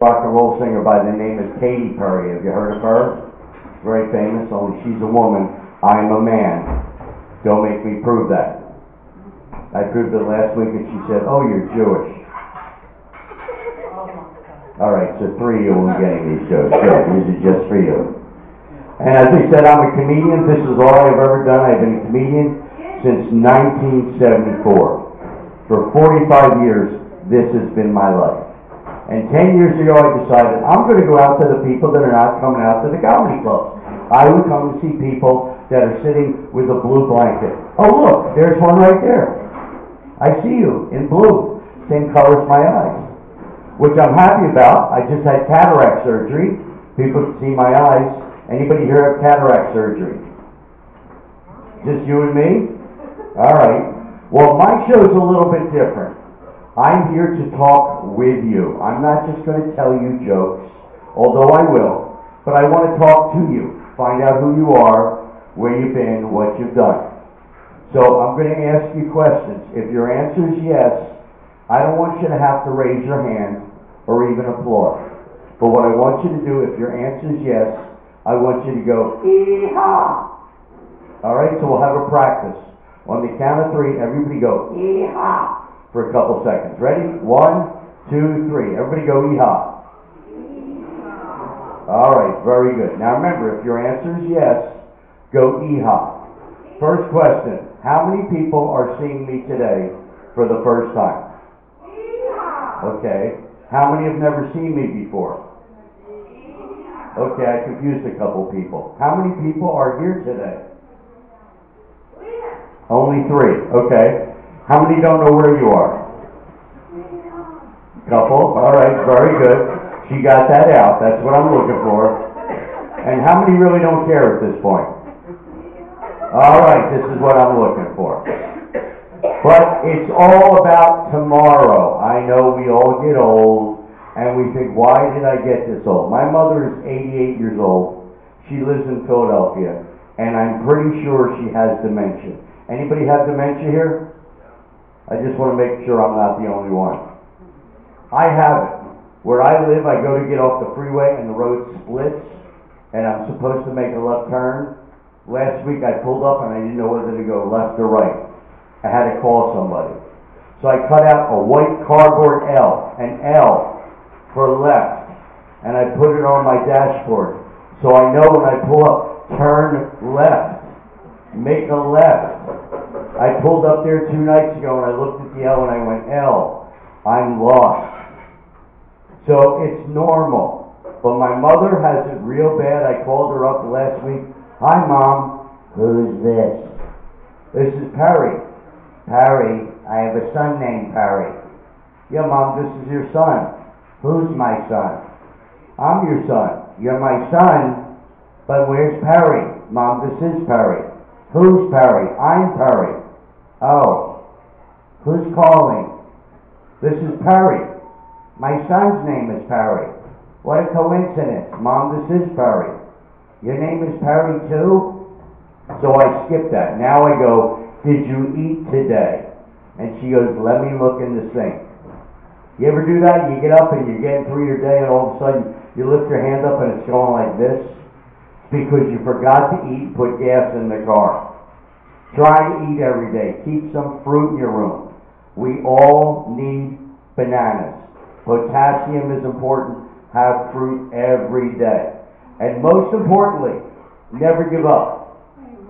rock and roll singer by the name of Katy Perry. Have you heard of her? Very famous, only she's a woman. I'm a man. Don't make me prove that. I proved it last week and she said, oh, you're Jewish. Alright, so 3 of you will be getting these shows. Good, these are just for you. And as I said, I'm a comedian. This is all I've ever done. I've been a comedian since 1974. For 45 years, this has been my life. And 10 years ago, I decided I'm going to go out to the people that are not coming out to the comedy clubs. I would come to see people that are sitting with a blue blanket. Oh, look, there's one right there. I see you in blue. Same color as my eyes, which I'm happy about. I just had cataract surgery. People can see my eyes. Anybody here have cataract surgery? Just you and me? All right. Well, my show's a little bit different. I'm here to talk with you. I'm not just going to tell you jokes, although I will, but I want to talk to you, find out who you are, where you've been, what you've done. So I'm going to ask you questions. If your answer is yes, I don't want you to have to raise your hand or even applaud. But what I want you to do, if your answer is yes, I want you to go, ee-haw. All right, so we'll have a practice. On the count of 3, everybody go, ee-haw. For a couple seconds. Ready? 1, 2, 3. Everybody go ee-haw. All right, very good. Now remember, if your answer is yes, go ee-haw. First question, how many people are seeing me today for the first time? Okay. How many have never seen me before? Okay, I confused a couple people. How many people are here today? Only 3. Okay. How many don't know where you are? Couple. All right, very good. She got that out. That's what I'm looking for. And how many really don't care at this point? All right, this is what I'm looking for. But it's all about tomorrow. I know we all get old, and we think, why did I get this old? My mother is 88 years old. She lives in Philadelphia, and I'm pretty sure she has dementia. Anybody have dementia here? I just want to make sure I'm not the only one. I have it. Where I live, I go to get off the freeway and the road splits, and I'm supposed to make a left turn. Last week I pulled up and I didn't know whether to go left or right. I had to call somebody. So I cut out a white cardboard L, an L for left, and I put it on my dashboard. So I know when I pull up, turn left, make a left. I pulled up there 2 nights ago and I looked at the L and I went, L, I'm lost. So it's normal. But my mother has it real bad. I called her up last week. Hi, Mom. Who's this? This is Perry. Perry, I have a son named Perry. Yeah, Mom, this is your son. Who's my son? I'm your son. You're my son, but where's Perry? Mom, this is Perry. Who's Perry? I'm Perry. Oh, who's calling? This is Perry. My son's name is Perry. What a coincidence. Mom, this is Perry. Your name is Perry too? So I skip that. Now I go, did you eat today? And she goes, let me look in the sink. You ever do that? You get up and you're getting through your day and all of a sudden you lift your hand up and it's going like this? It's because you forgot to eat and put gas in the car. Try to eat every day. Keep some fruit in your room. We all need bananas. Potassium is important. Have fruit every day. And most importantly, never give up.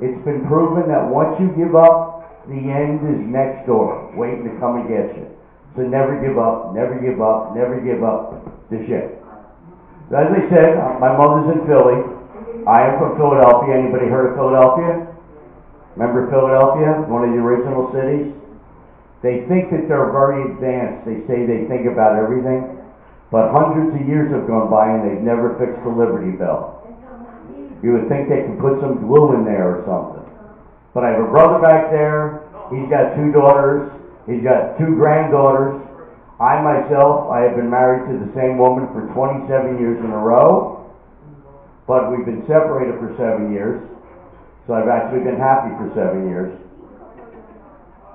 It's been proven that once you give up, the end is next door, waiting to come and get you. So never give up, never give up, never give up the shit. As I said, my mother's in Philly. I am from Philadelphia. Anybody heard of Philadelphia? Remember Philadelphia, one of the original cities? They think that they're very advanced. They say they think about everything. But hundreds of years have gone by and they've never fixed the Liberty Bell. You would think they could put some glue in there or something. But I have a brother back there. He's got 2 daughters. He's got 2 granddaughters. I myself, I have been married to the same woman for 27 years in a row. But we've been separated for 7 years. So I've actually been happy for 7 years.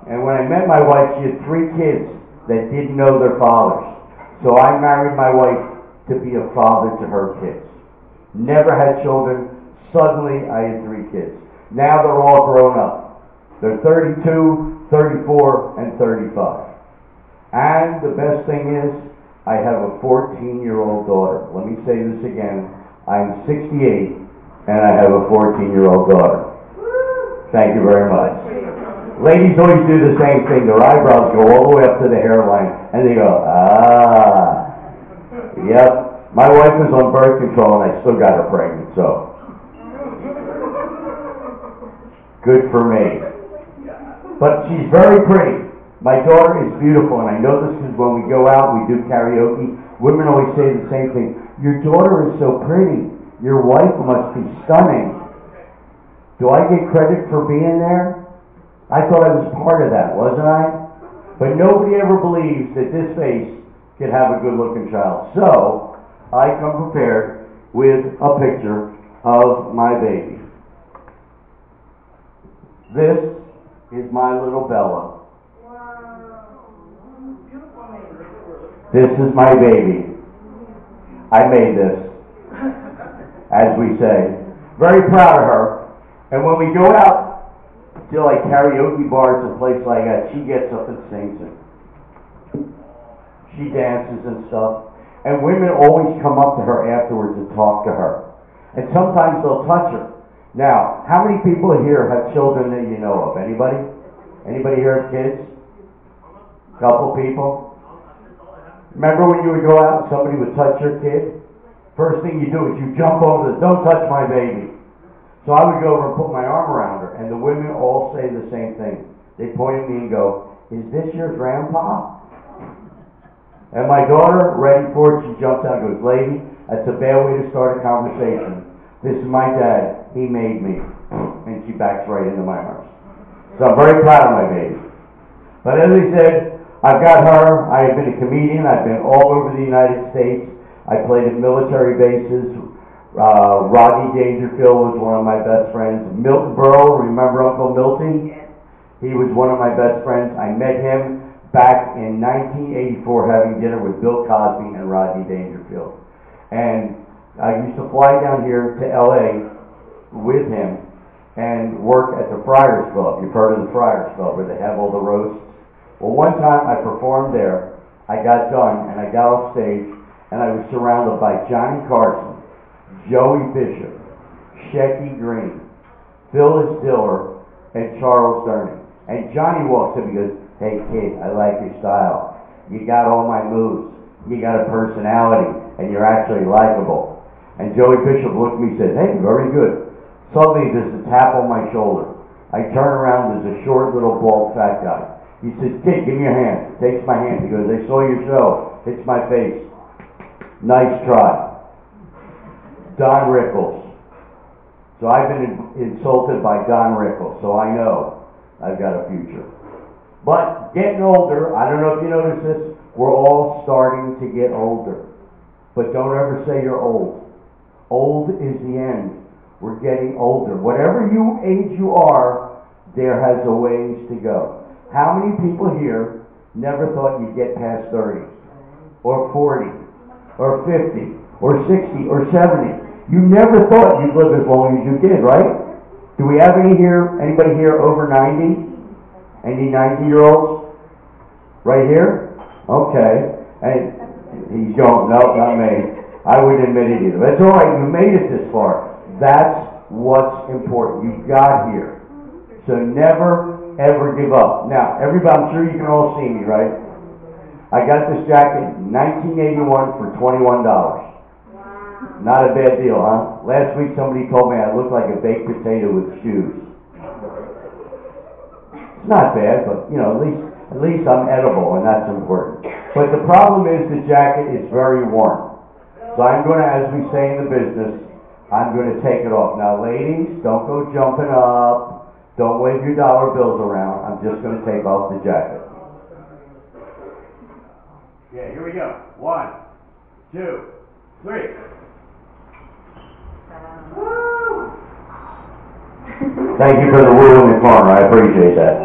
And when I met my wife, she had 3 kids that didn't know their fathers. So I married my wife to be a father to her kids. Never had children. Suddenly, I had 3 kids. Now they're all grown up. They're 32, 34, and 35. And the best thing is, I have a 14-year-old daughter. Let me say this again. I'm 68, and I have a 14-year-old daughter. Thank you very much. Ladies always do the same thing. Their eyebrows go all the way up to the hairline, and they go, ah. Yep. My wife was on birth control, and I still got her pregnant, so. Good for me. But she's very pretty. My daughter is beautiful, and I know this is when we go out, we do karaoke. Women always say the same thing. Your daughter is so pretty. Your wife must be stunning. Do I get credit for being there? I thought I was part of that, wasn't I? But nobody ever believes that this face can have a good-looking child. So, I come prepared with a picture of my baby. This is my little Bella. This is my baby. I made this, as we say. Very proud of her. And when we go out to like karaoke bars and places like that, she gets up and sings it. She dances and stuff. And women always come up to her afterwards and talk to her. And sometimes they'll touch her. Now, how many people here have children that you know of? Anybody? Anybody here have kids? Couple people? Remember when you would go out and somebody would touch your kid? First thing you do is you jump over the, don't touch my baby. So I would go over and put my arm around her, and the women all say the same thing. They point at me and go, is this your grandpa? And my daughter, ready for it, she jumps out and goes, lady, that's a bad way to start a conversation. This is my dad. He made me. And she backs right into my arms. So I'm very proud of my baby. But as I said, I've got her. I have been a comedian. I've been all over the United States. I played at military bases. Rodney Dangerfield was one of my best friends. Milton Berle, remember Uncle Milty? Yes. He was one of my best friends. I met him back in 1984 having dinner with Bill Cosby and Rodney Dangerfield. And I used to fly down here to LA with him and work at the Friars Club. You've heard of the Friars Club where they have all the roasts. Well, one time I performed there. I got done and I got off stage and I was surrounded by Johnny Carson, Joey Bishop, Shecky Green, Phyllis Diller, and Charles Durning. And Johnny walks up and goes, hey kid, I like your style. You got all my moves. You got a personality, and you're actually likable. And Joey Bishop looked at me and said, hey, very good. Suddenly there's a tap on my shoulder. I turn around, there's a short little bald fat guy. He says, kid, give me your hand. Takes my hand. He goes, I saw your show. Hits my face. Nice try. Don Rickles. So I've been insulted by Don Rickles, so I know I've got a future. But getting older, I don't know if you notice this, we're all starting to get older. But don't ever say you're old. Old is the end. We're getting older. Whatever age you are, there has a ways to go. How many people here never thought you'd get past 30, or 40, or 50, or 60, or 70? You never thought you'd live as long as you did, right? Do we have anybody here over 90? Any 90-year-olds? Right here? Okay. And he's going, no, not me. I wouldn't admit it either. That's all right. You made it this far. That's what's important. You got here. So never, ever give up. Now, everybody, I'm sure you can all see me, right? I got this jacket in 1981 for $21. Not a bad deal, huh? Last week somebody told me I looked like a baked potato with shoes. It's not bad, but you know, at least I'm edible, and that's important. But the problem is the jacket is very warm. So I'm going to, as we say in the business, I'm going to take it off. Now, ladies, don't go jumping up. Don't wave your dollar bills around. I'm just going to take off the jacket. Yeah, here we go. 1, 2, 3. Thank you for the woo in the corner. I appreciate that.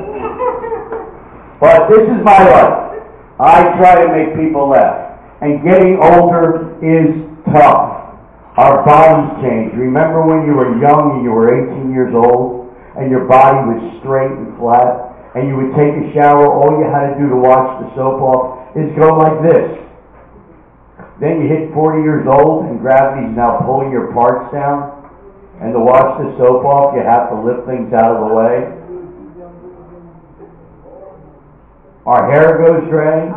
But this is my life. I try to make people laugh. And getting older is tough. Our bodies change. Remember when you were young and you were 18 years old and your body was straight and flat and you would take a shower, all you had to do to wash the soap off is go like this. Then you hit 40 years old and gravity's now pulling your parts down, and to wash the soap off you have to lift things out of the way. Our hair goes gray.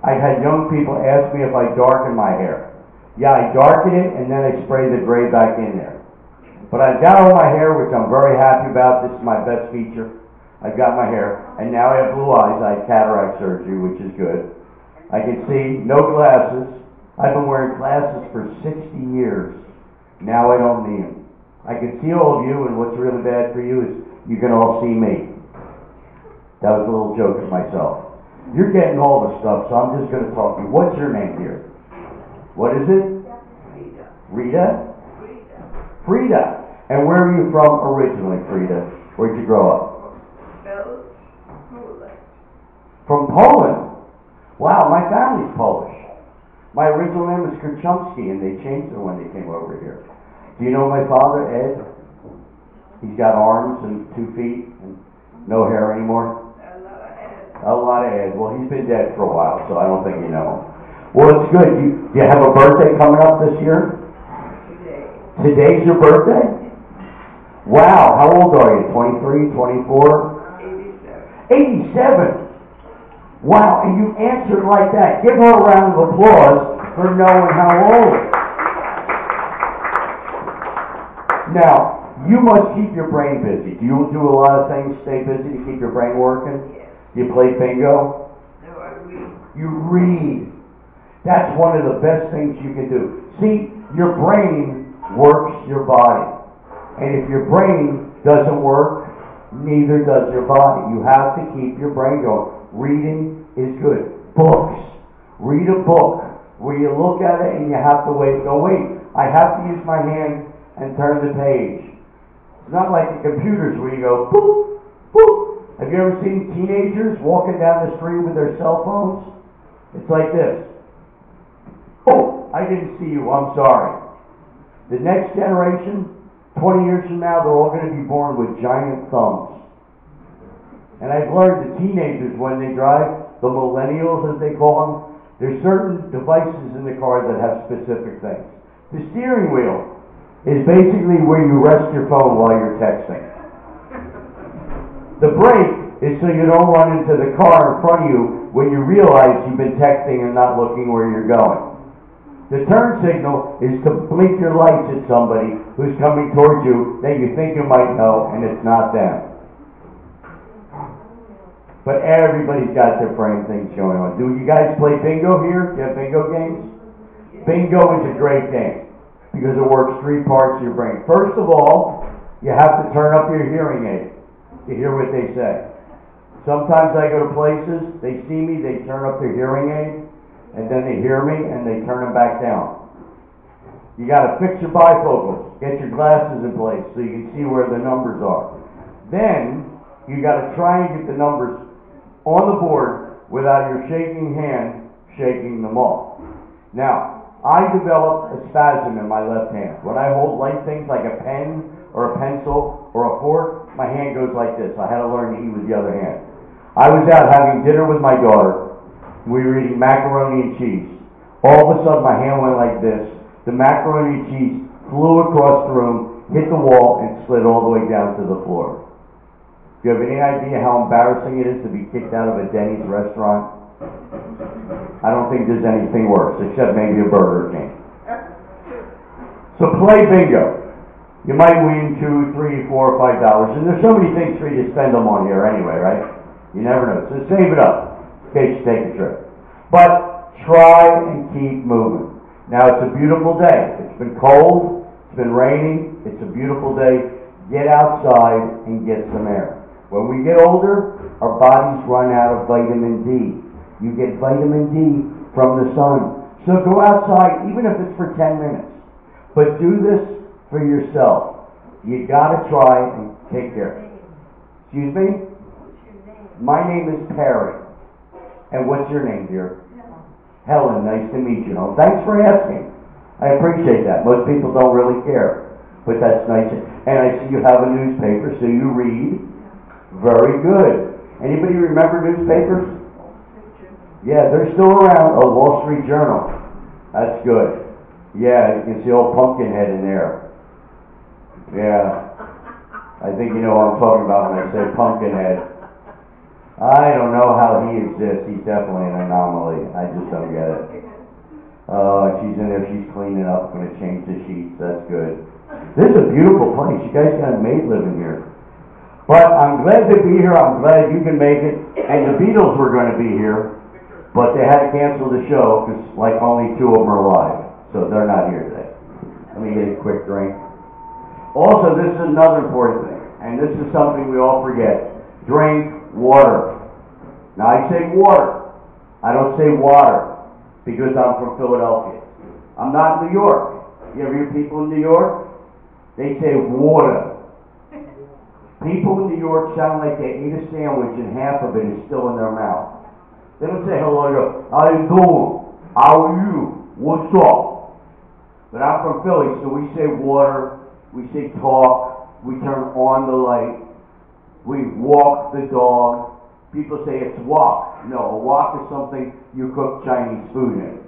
I've had young people ask me if I darken my hair. Yeah, I darken it and then I spray the gray back in there. But I've got all my hair, which I'm very happy about. This is my best feature. I've got my hair, and now I have blue eyes. I had cataract surgery, which is good. I can see, no glasses. I've been wearing glasses for 60 years. Now I don't need them. I can see all of you, and what's really bad for you is you can all see me. That was a little joke to myself. You're getting all the stuff, so I'm just going to talk to you. What's your name here? What is it? Rita? Frida. And where are you from originally, Frida? Where'd you grow up? From Poland. Wow, my family's Polish. My original name was Kurtz, and they changed it when they came over here. Do you know my father, Ed? He's got arms and 2 feet and no hair anymore. A lot of Ed. Well, he's been dead for a while, so I don't think you know him. Well, it's good. Do you have a birthday coming up this year? Today's your birthday? Wow, how old are you? 23, 24? 87. Wow, and you answered like that. Give her a round of applause for knowing how old. Now, you must keep your brain busy. Do you do a lot of things, stay busy to keep your brain working? Yes. Do you play bingo? No, I read. You read. That's one of the best things you can do. See, your brain works your body. And if your brain doesn't work, neither does your body. You have to keep your brain going. Reading is good. Books. Read a book where you look at it and you have to wait. Go, wait, I have to use my hand and turn the page. It's not like the computers where you go, boop, boop. Have you ever seen teenagers walking down the street with their cell phones? It's like this. Oh, I didn't see you, I'm sorry. The next generation, 20 years from now, they're all going to be born with giant thumbs. And I've learned the teenagers, when they drive, the millennials as they call them, there's certain devices in the car that have specific things. The steering wheel is basically where you rest your phone while you're texting. The brake is so you don't run into the car in front of you when you realize you've been texting and not looking where you're going. The turn signal is to blink your lights at somebody who's coming towards you that you think you might know, and it's not them. But everybody's got different things going on. Do you guys play bingo here? Do you have bingo games? Yes. Bingo is a great game because it works 3 parts of your brain. First of all, you have to turn up your hearing aid to hear what they say. Sometimes I go to places, they see me, they turn up their hearing aid, and then they hear me and they turn them back down. You got to fix your bifocals, get your glasses in place so you can see where the numbers are. Then you got to try and get the numbers on the board without your shaking hand shaking them off. Now, I developed a spasm in my left hand. When I hold light things like a pen or a pencil or a fork, my hand goes like this. I had to learn to eat with the other hand. I was out having dinner with my daughter. We were eating macaroni and cheese. All of a sudden, my hand went like this. The macaroni and cheese flew across the room, hit the wall, and slid all the way down to the floor. Do you have any idea how embarrassing it is to be kicked out of a Denny's restaurant? I don't think there's anything worse, except maybe a Burger King. So play bingo. You might win $2, $3, $4, or $5, and there's so many things for you to spend them on here anyway, right? You never know. So save it up in case you take a trip. But try and keep moving. Now it's a beautiful day. It's been cold. It's been raining. It's a beautiful day. Get outside and get some air. When we get older, our bodies run out of vitamin D. You get vitamin D from the sun. So go outside, even if it's for 10 minutes. But do this for yourself. You got to try and take care. Excuse me? My name is Perry. And what's your name, dear? Helen, nice to meet you. Thanks for asking. I appreciate that. Most people don't really care, but that's nice. And I see you have a newspaper, so you read. Very good. Anybody remember newspapers? Yeah, they're still around. Oh, Wall Street Journal. That's good. Yeah, you can see old Pumpkinhead in there. Yeah. I think you know what I'm talking about when I say Pumpkinhead. I don't know how he exists. He's definitely an anomaly. I just don't get it. She's in there. She's cleaning up. Going to change the sheets. That's good. This is a beautiful place. You guys got a maid living here. But I'm glad to be here. I'm glad you can make it. And the Beatles were going to be here, but they had to cancel the show because like only 2 of them are alive. So they're not here today. Let me get a quick drink. Also, this is another important thing. And this is something we all forget. Drink water. Now I say water. I don't say water because I'm from Philadelphia. I'm not in New York. You ever hear people in New York? They say water. People in New York sound like they ate a sandwich and half of it is still in their mouth. They don't say hello, they go, how you doing? How are you? What's up? But I'm from Philly, so we say water, we say talk, we turn on the light, we walk the dog. People say it's wok. No, a wok is something you cook Chinese food in.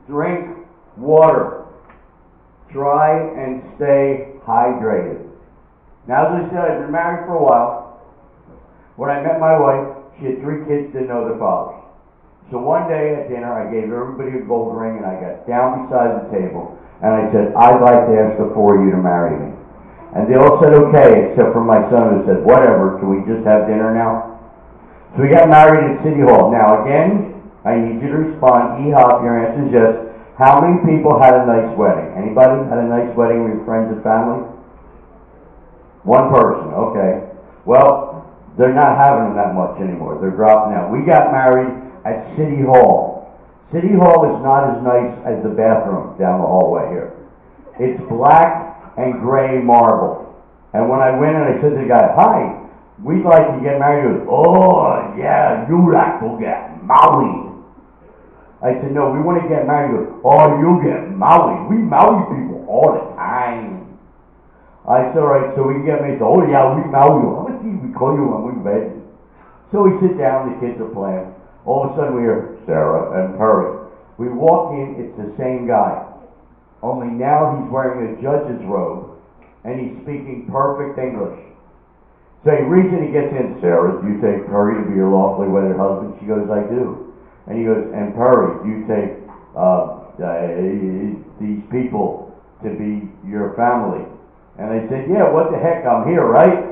Drink water. Try and stay hydrated. Now, as I said, I've been married for a while. When I met my wife, she had 3 kids, didn't know their fathers. So one day at dinner, I gave everybody a gold ring, and I got down beside the table, and I said, I'd like to ask the 4 of you to marry me. And they all said, okay, except for my son, who said, whatever, can we just have dinner now? So we got married at City Hall. Now, again, I need you to respond. E-hop, your answer is yes. How many people had a nice wedding? Anybody had a nice wedding with your friends and family? 1 person, okay. Well, they're not having them that much anymore. They're dropping out. We got married at City Hall. City Hall is not as nice as the bathroom down the hallway here. It's black and gray marble. And when I went and I said to the guy, hi, we'd like to get married. He goes, oh, yeah, you like to get married. I said, no, we want to get married. He goes, oh, you get married. We marry people all the time. I said, all right, so we can get married. He said, oh, yeah, we marry you. How much do we call you when we ready? So we sit down, the kids are playing. All of a sudden we hear Sarah and Perry. We walk in, it's the same guy. Only now he's wearing a judge's robe, and he's speaking perfect English. So the reason he gets in, Sarah, do you take Perry to be your lawfully wedded husband? She goes, I do. And he goes, and Perry, do you take these people to be your family? And I said, yeah, what the heck, I'm here, right?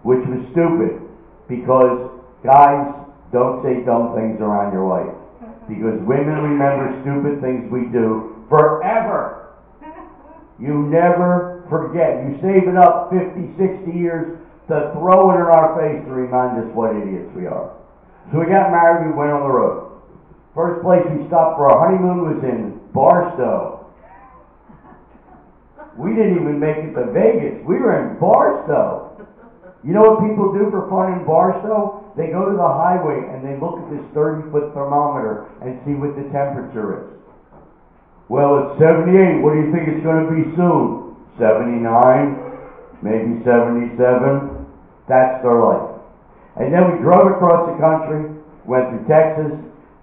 Which was stupid, because guys, don't say dumb things around your wife. Because women remember stupid things we do forever. You never forget. You save it up 50, 60 years to throw it in our face to remind us what idiots we are. So we got married, we went on the road. First place we stopped for our honeymoon was in Barstow. We didn't even make it to Vegas. We were in Barstow. You know what people do for fun in Barstow? They go to the highway and they look at this 30-foot thermometer and see what the temperature is. Well, it's 78. What do you think it's going to be soon? 79? Maybe 77? That's their life. And then we drove across the country, went through Texas,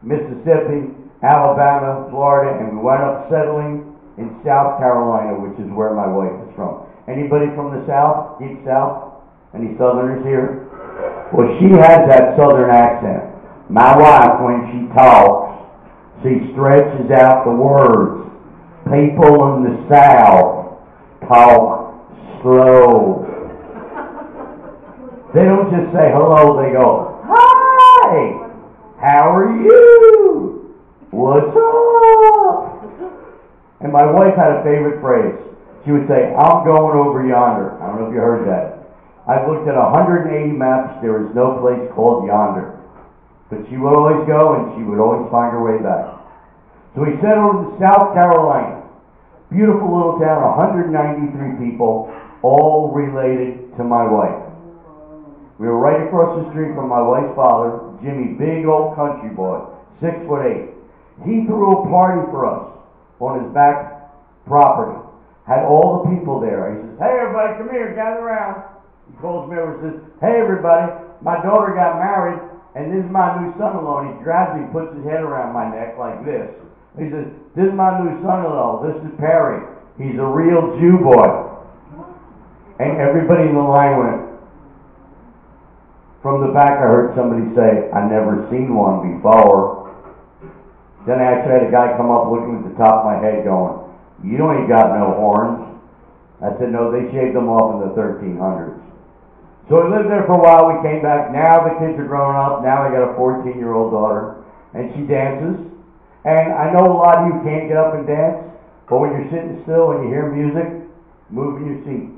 Mississippi, Alabama, Florida, and we wound up settling in South Carolina, which is where my wife is from. Anybody from the South? Deep South? Any Southerners here? Well, she has that Southern accent. My wife, when she talks, she stretches out the words. People in the South talk slow. They don't just say hello, they go, hi, how are you? What's up? And my wife had a favorite phrase. She would say, I'm going over yonder. I don't know if you heard that. I've looked at 180 maps. There is no place called yonder. But she would always go, and she would always find her way back. So we settled in South Carolina. Beautiful little town, 193 people, all related to my wife. We were right across the street from my wife's father, Jimmy, big old country boy, 6'8". He threw a party for us on his back property. Had all the people there. He says, hey everybody, come here, gather around. He calls me over and says, hey everybody, my daughter got married, and this is my new son-in-law. And he grabs me, puts his head around my neck like this. He says, this is my new son-in-law. This is Perry. He's a real Jew boy. And everybody in the line went. From the back, I heard somebody say, I never seen one before. Then I actually had a guy come up looking at the top of my head going, you ain't got no horns. I said, no, they shaved them off in the 1300s. So we lived there for a while. We came back. Now the kids are growing up. Now I got a 14-year-old daughter, and she dances. And I know a lot of you can't get up and dance, but when you're sitting still and you hear music, move in your seat.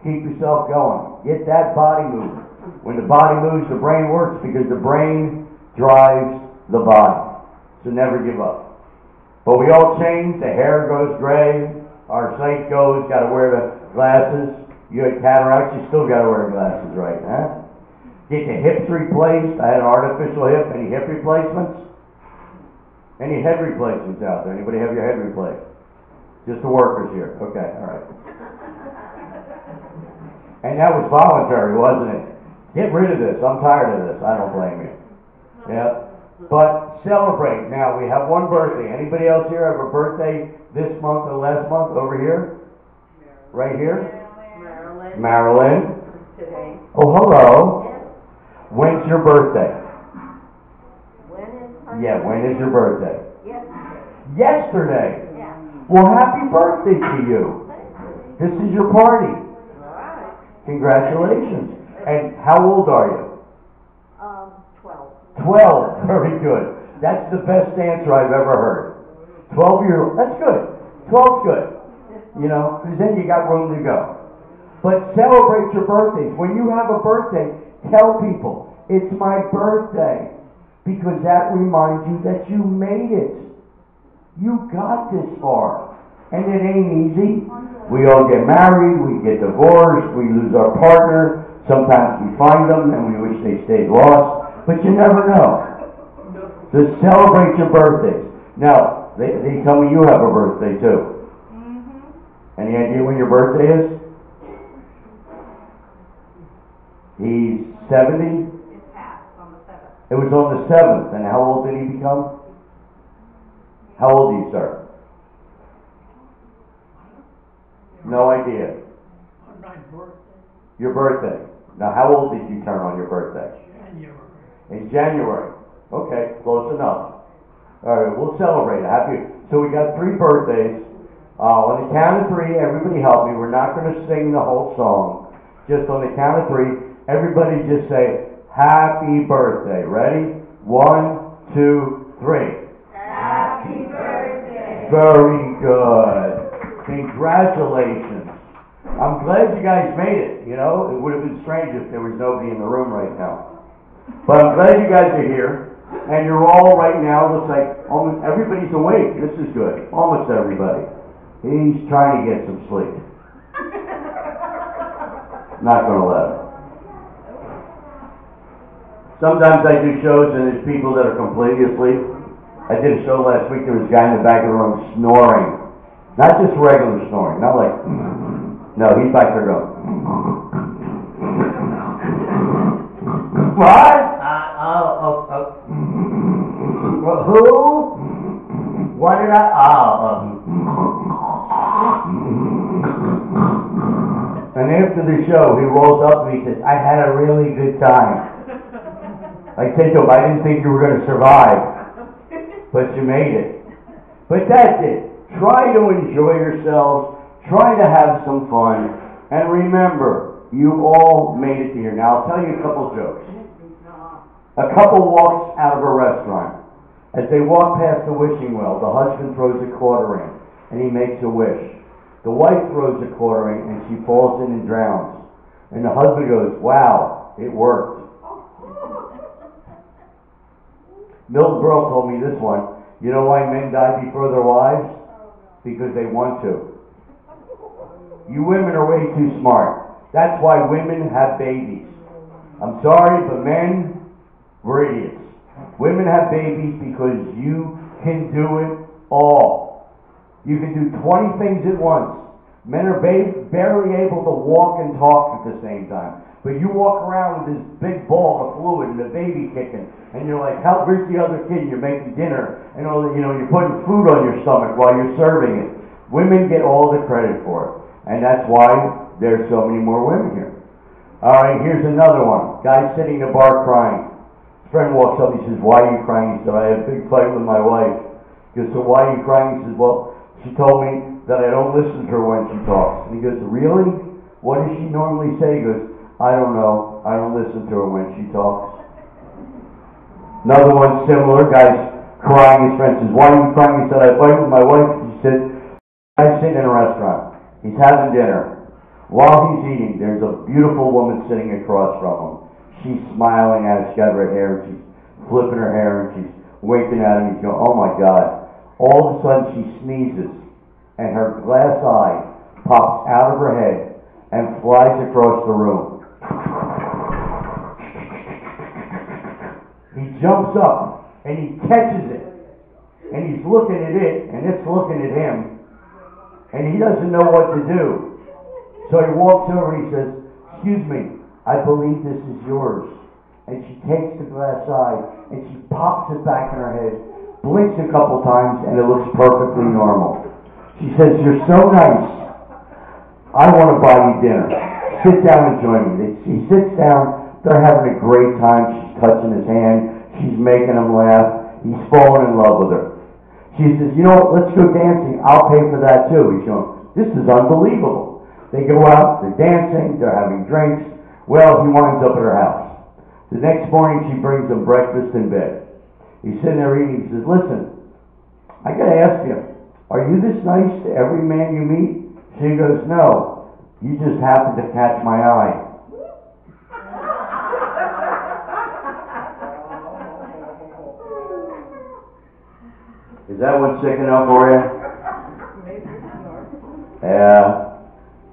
Keep yourself going. Get that body moving. When the body moves, the brain works because the brain drives the body. So never give up. But we all change. The hair goes gray. Our sight goes. Got to wear the glasses. You had cataracts. You still got to wear glasses, right? Huh? Get your hips replaced. I had an artificial hip. Any hip replacements? Any head replacements out there? Anybody have your head replaced? Just the workers here. Okay, all right. And that was voluntary, wasn't it? Get rid of this. I'm tired of this. I don't blame you. Yeah. But celebrate. Now, we have one birthday. Anybody else here have a birthday this month or last month over here? Right here? Marilyn. Today. Oh, hello. When's your birthday? When is your birthday? Yesterday. Yeah. Well, happy birthday to you. This is your party. All right. Congratulations. And how old are you? 12. 12. Very good. That's the best answer I've ever heard. 12-year-old. That's good. 12's good. You know, because then you got room to go. But celebrate your birthdays. When you have a birthday, tell people, it's my birthday. Because that reminds you that you made it. You got this far. And it ain't easy. We all get married, we get divorced, we lose our partner. Sometimes we find them and we wish they stayed lost. But you never know. So celebrate your birthdays. Now, they tell me you have a birthday too. Mm-hmm. Any idea when your birthday is? He's 70? It passed on the 7th. It was on the 7th. And how old did he become? How old are you, sir? No idea. On my birthday. Your birthday. Now, how old did you turn on your birthday? January. In January. Okay, close enough. All right, we'll celebrate. Happy. So we got 3 birthdays. On the count of 3, everybody help me. We're not going to sing the whole song. Just on the count of 3, everybody just say, happy birthday. Ready? 1, 2, 3. Happy birthday. Very good. Congratulations. I'm glad you guys made it. You know, it would have been strange if there was nobody in the room right now. But I'm glad you guys are here. And you're all right now, looks like almost everybody's awake. This is good. Almost everybody. He's trying to get some sleep. Not going to let him. Sometimes I do shows and there's people that are completely asleep. I did a show last week. There was a guy in the back of the room snoring. Not just regular snoring. Not like, no, he's back there going. What? Who? What did I? And after the show, he rolls up and he says, I had a really good time. I said to him, I didn't think you were going to survive, but you made it. But that's it. Try to enjoy yourselves. Try to have some fun. And remember, you all made it here. Now, I'll tell you a couple jokes. A couple walks out of a restaurant. As they walk past the wishing well, the husband throws a quarter in, and he makes a wish. The wife throws a quarter in, and she falls in and drowns. And the husband goes, wow, it worked. Milton Berle told me this one. You know why men die before their wives? Because they want to. You women are way too smart. That's why women have babies. I'm sorry, but men, we're idiots. Women have babies because you can do it all. You can do 20 things at once. Men are barely able to walk and talk at the same time. But you walk around with this big ball of fluid and a baby kicking, and you're like, where's the other kid? And you're making dinner, and all the, you're putting food on your stomach while you're serving it. Women get all the credit for it, and that's why there's so many more women here. All right, here's another one. Guy sitting in a bar crying. His friend walks up, he says, "Why are you crying?" He said, "I had a big fight with my wife." He goes, "So why are you crying?" He says, "Well, she told me that I don't listen to her when she talks." And he goes, "Really? What does she normally say?" He goes, "I don't know. I don't listen to her when she talks." Another one similar. Guy's crying. His friend says, "Why are you crying?" He said, "I fight with my wife." He said, "Guy's sitting in a restaurant. He's having dinner. While he's eating, there's a beautiful woman sitting across from him. She's smiling at him. She's got red hair. She's flipping her hair, and she's winking at him. He's going, "Oh my God." All of a sudden, she sneezes, and her glass eye pops out of her head and flies across the room. He jumps up, and he catches it, and he's looking at it, and it's looking at him, and he doesn't know what to do. So he walks over, he says, "Excuse me, I believe this is yours." And she takes the glass eye, and she pops it back in her head, blinks a couple times, and it looks perfectly normal. She says, "You're so nice. I want to buy you dinner. Sit down and join me." He sits down. They're having a great time. She's touching his hand. She's making him laugh. He's falling in love with her. She says, "You know what? Let's go dancing. I'll pay for that too." He's going, "This is unbelievable." They go out. They're dancing. They're having drinks. Well, he winds up at her house. The next morning, she brings him breakfast in bed. He's sitting there eating. He says, "Listen, I got to ask you, are you this nice to every man you meet?" She goes, "No, you just happen to catch my eye." Is that one sick enough for you? Yeah.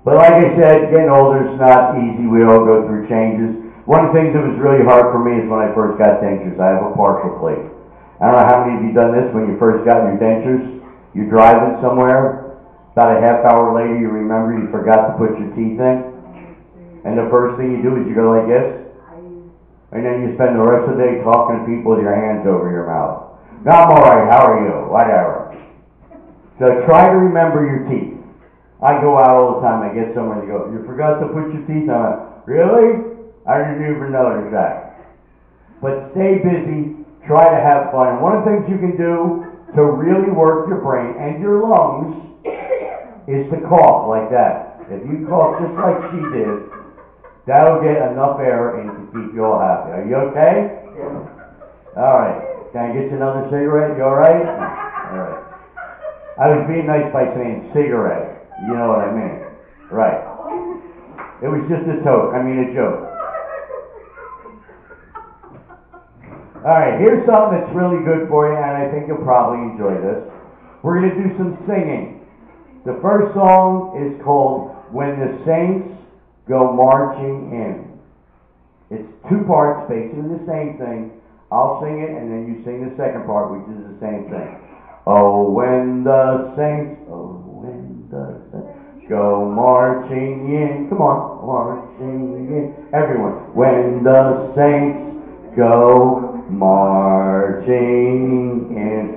But like I said, getting older is not easy. We all go through changes. One of the things that was really hard for me is when I first got dentures. I have a partial plate. I don't know how many of you done this when you first got your dentures. You're driving somewhere. About a half hour later, you remember you forgot to put your teeth in. And the first thing you do is you go like this. And then you spend the rest of the day talking to people with your hands over your mouth. "No, I'm all right. How are you?" Whatever. So try to remember your teeth. I go out all the time. I get somewhere and they go, "You forgot to put your teeth on." I'm like, "Really? I didn't even notice that." But stay busy. Try to have fun. And one of the things you can do to really work your brain and your lungs is to cough like that. If you cough just like she did, that'll get enough air in to keep you all happy. Are you okay? All right. Can I get you another cigarette? You all right? All right. I was being nice by saying cigarette. You know what I mean. Right. It was just a joke. All right, here's something that's really good for you, and I think you'll probably enjoy this. We're going to do some singing. The first song is called "When the Saints Go Marching In." It's two parts, basically the same thing. I'll sing it, and then you sing the second part, which is the same thing. Oh, when the saints go marching in. Come on, marching in. Everyone. When the saints go marching in.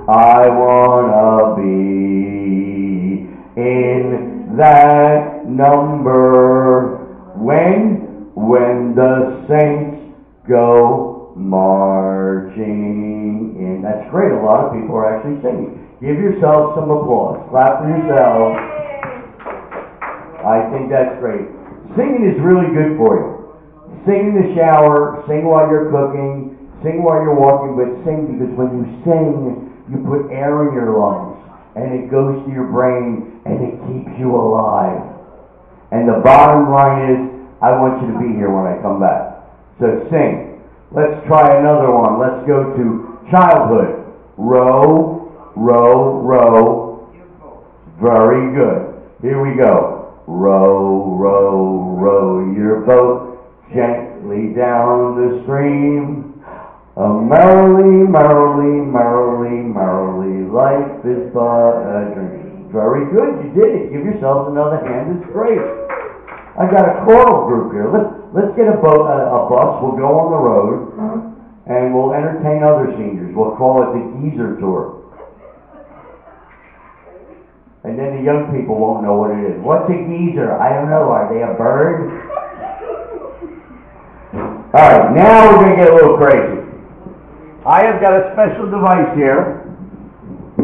I wanna be in that number. When the saints go marching in. That's great. A lot of people are actually singing. Give yourselves some applause. Clap for yourselves. I think that's great. Singing is really good for you. Sing in the shower, sing while you're cooking, sing while you're walking, but sing because when you sing, you put air in your lungs, and it goes to your brain, and it keeps you alive. And the bottom line is, I want you to be here when I come back. So sing. Let's try another one. Let's go to childhood. Row, row, row. Very good. Here we go. Row, row, row your boat gently down the stream. Merrily, merrily, merrily, merrily, life is but a dream. Very good, you did it. Give yourselves another hand, it's great. I got a choral group here. Let's get a bus, we'll go on the road, and we'll entertain other seniors. We'll call it the Geezer Tour. And then the young people won't know what it is. What's a geezer? I don't know. Are they a bird? All right, now we're going to get a little crazy. I have got a special device here,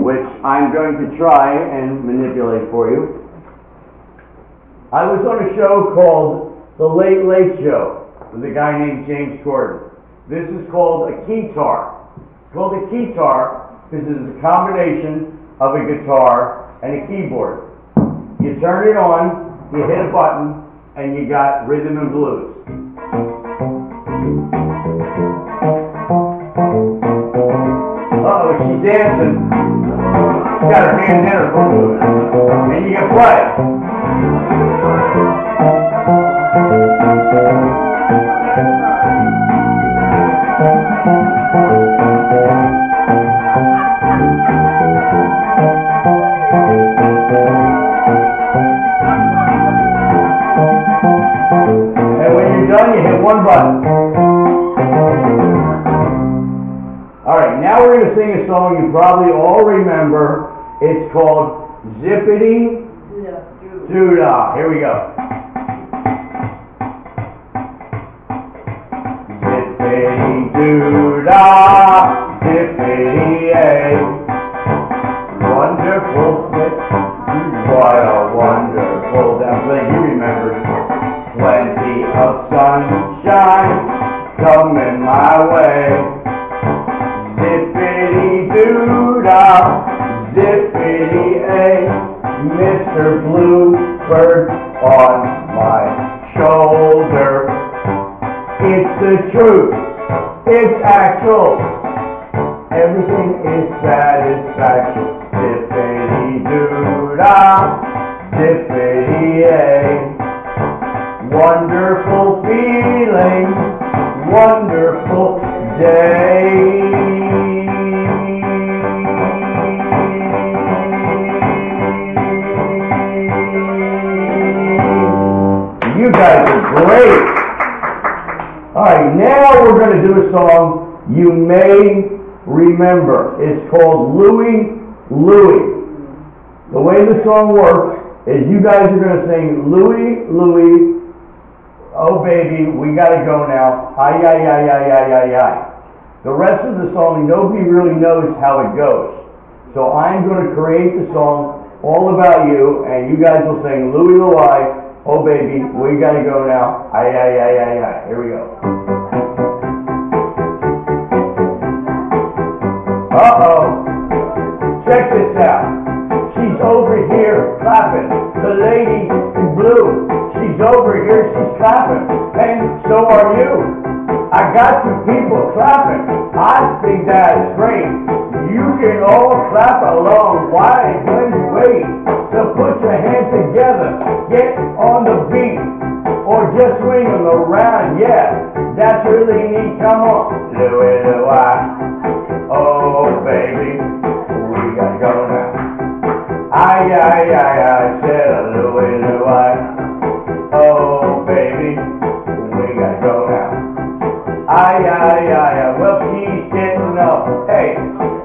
which I'm going to try and manipulate for you. I was on a show called The Late Late Show with a guy named James Kurtz. This is called a keytar. It's called a keytar because it is a combination of a guitar and a keyboard. You turn it on, you hit a button, and you got rhythm and blues. Uh-oh, she's dancing. She's got her hands in her blues. And you can play. Done, you hit one button. Alright, now we're going to sing a song you probably all remember. It's called Zippity Doo-Dah. Here we go. Zippity Doo-Dah, Zippity-A. Wonderful, what a wonderful, I'm glad you remembered. Plenty of sunshine coming my way. Zippity-doo-dah, zippity-a. Mr. Bluebird on my shoulder. It's the truth, it's actual. Everything is satisfaction. Zippity-doo-dah, zippity-a. Wonderful feeling, wonderful day. You guys are great. Alright, now we're going to do a song you may remember. It's called Louie, Louie. The way the song works is you guys are going to sing Louie, Louie. Oh baby, we gotta go now. Ay, ay, ay, ay, ay, ay, ay. The rest of the song, nobody really knows how it goes. So I'm going to create the song all about you, and you guys will sing Louie, Louie. Oh baby, we gotta go now. Ay, ay, ay, ay, ay. Here we go. Uh-oh. Check this out. She's over here clapping. The lady in blue. She's over here, she's clapping, and so are you. I got you people clapping. I think that is great. You can all clap along. Why don't you wait? So put your hands together, get on the beat, or just swing them around. Yeah, that's really neat. Come on, Louie, Louie. Oh baby, we gotta go now. Ay, ay, ay, I said Louie, Louie. Oh, baby, we gotta go now. Ay, ay, ay, well, she's getting up. Hey,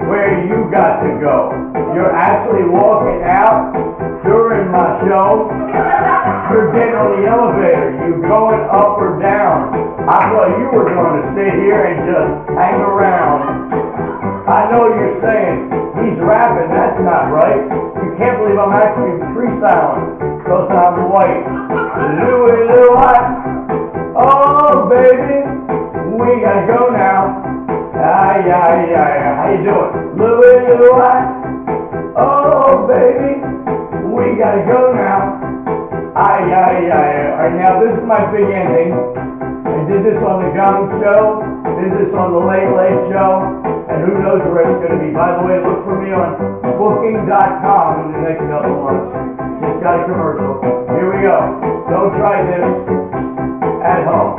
where you got to go? You're actually walking out during my show? You're getting on the elevator. You going up or down? I thought you were going to sit here and just hang around. I know you're saying, he's rapping, that's not right. You can't believe I'm actually freestyling, because I'm white. Louie, Louie, oh baby, we gotta go now. Ay, ay, ay, how you doing? Louie, Louie, oh baby, we gotta go now. Ay, ay, ay, alright, now this is my big ending. I did this on the Gong Show, did this on the Late Late Show, and who knows where it's going to be. By the way, look for me on booking.com in the next couple months. Just got a commercial. Here we go. Don't try this at home.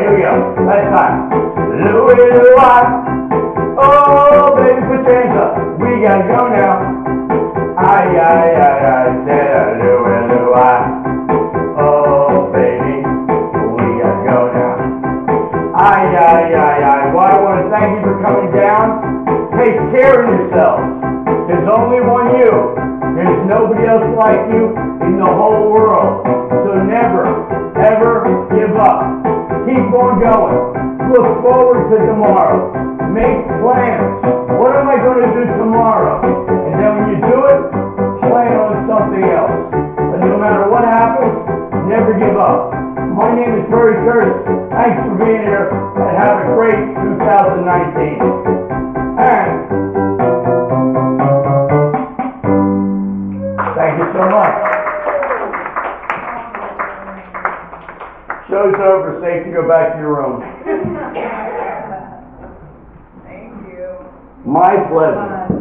here we go. Last time. Louie, Louie. Oh, baby, put your hands up. We gotta go now. Ay, ay, ay, ay, said Louie, Louie. Oh, baby, we gotta go now. Ay, ay, ay, ay. Well, I want to thank you for coming down. Take care of yourselves. There's only one you. There's nobody else like you in the whole world. So never, ever give up. Keep on going. Look forward to tomorrow. Make plans. What am I going to do tomorrow? And then when you do it, plan on something else. But no matter what happens, never give up. My name is Kurtz. Thanks for being here and have a great 2019. And thank you so much. Show's over. Safe to go back to your room. Thank you. My pleasure.